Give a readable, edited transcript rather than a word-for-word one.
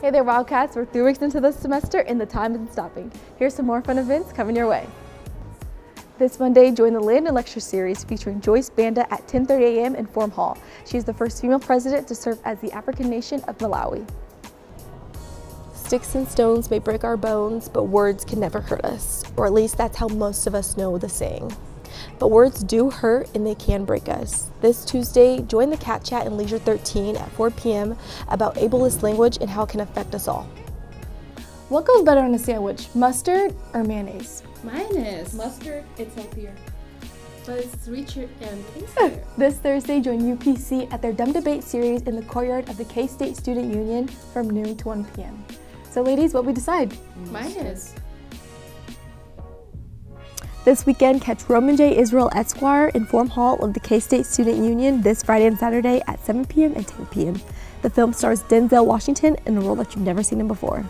Hey there, Wildcats. We're 3 weeks into the semester and the time isn't stopping. Here's some more fun events coming your way. This Monday, join the Landon lecture series featuring Joyce, Banda at 10:30 a.m. in Forum Hall. She is the first female president to serve as the African nation of Malawi. Sticks and stones may break our bones, but words can never hurt us. Or at least that's how most of us know the saying. But words do hurt and they can break us. This Tuesday, join the Cat Chat in Leasure 13 at 4 p.m. about ableist language and how it can affect us all. What goes better on a sandwich, mustard or mayonnaise? Mayonnaise. Mustard, it's healthier, but it's richer and tastier. This Thursday, join UPC at their Dumb Debate series in the Courtyard of the K-State Student Union from noon to 1 p.m. So ladies, what we decide? Mayonnaise. This weekend, catch Roman J. Israel Esquire in Forum Hall of the K-State Student Union this Friday and Saturday at 7 p.m. and 10 p.m. The film stars Denzel Washington in a role that you've never seen him before.